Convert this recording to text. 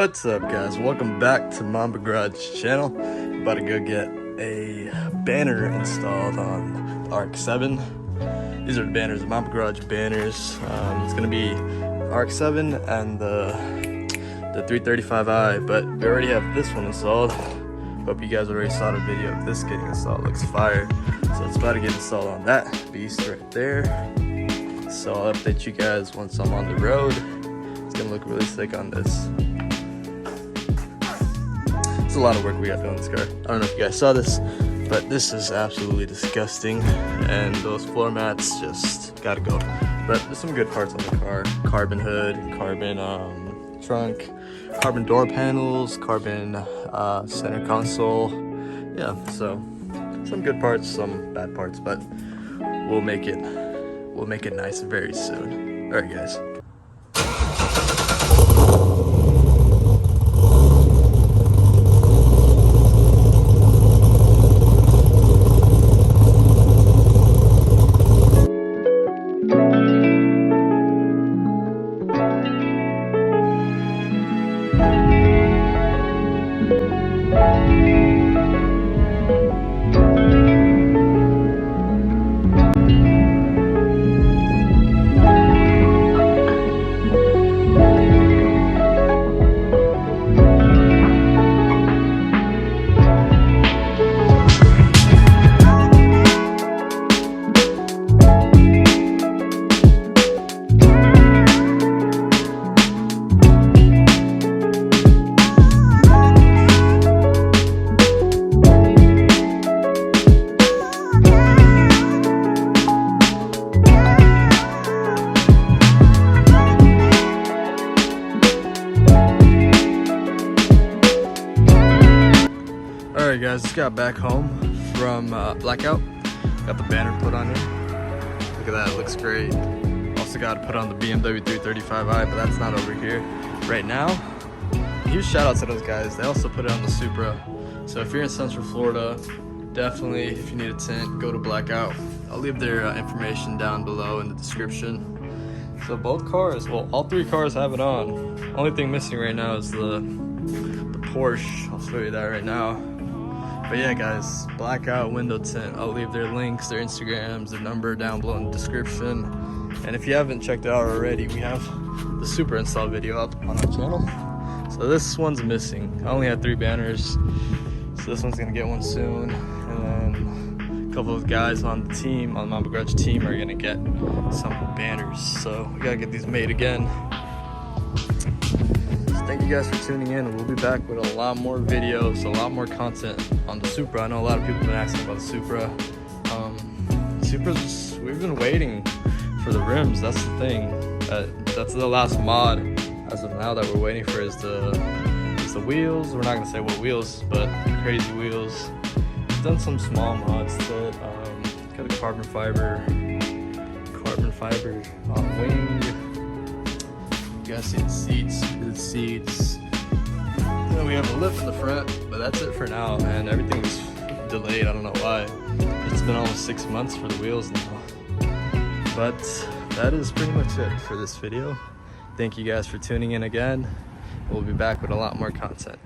What's up, guys? Welcome back to Mamba Garage channel. About to go get a banner installed on the RX7. These are the banners, the Mamba Garage banners. It's gonna be RX7 and the 335i, but we already have this one installed. Hope you guys already saw the video of this getting installed. It looks fire. So it's about to get installed on that beast right there. So I'll update you guys once I'm on the road. It's gonna look really sick on this. It's a lot of work we got to do on this car. I don't know if you guys saw this, but this is absolutely disgusting, and those floor mats just gotta go. But there's some good parts on the car: carbon hood, carbon trunk, carbon door panels, carbon center console. Yeah, so some good parts, some bad parts, but we'll make it nice very soon. All right, guys. Alright guys, just got back home from Blackout. Got the banner put on here. Look at that, it looks great. Also got to put on the BMW 335i, but that's not over here right now. Huge shout out to those guys. They also put it on the Supra. So if you're in Central Florida, definitely, if you need a tint, go to Blackout. I'll leave their information down below in the description. So both cars, well, all three cars have it on. Only thing missing right now is the Porsche. I'll show you that right now. But yeah, guys, Blackout window tint. I'll leave their links, their Instagrams, their number down below in the description. And if you haven't checked it out already, we have the Supra install video up on our channel. So this one's missing. I only had 3 banners, so this one's gonna get one soon. And then a couple of guys on the team, on the Mamba Garage team, are gonna get some banners. So we gotta get these made again. Thank you guys for tuning in. We'll be back with a lot more videos, a lot more content on the Supra. I know a lot of people have been asking about the Supra. Supras, we've been waiting for the rims. That's the thing. That's the last mod as of now that we're waiting for is the wheels. We're not gonna say what wheels, but crazy wheels. We've done some small mods that got a carbon fiber wing. You guys see the seats, good seats. And then we have a lip in the front, but that's it for now, man. Everything's delayed, I don't know why. It's been almost 6 months for the wheels now. But that is pretty much it for this video. Thank you guys for tuning in again. We'll be back with a lot more content.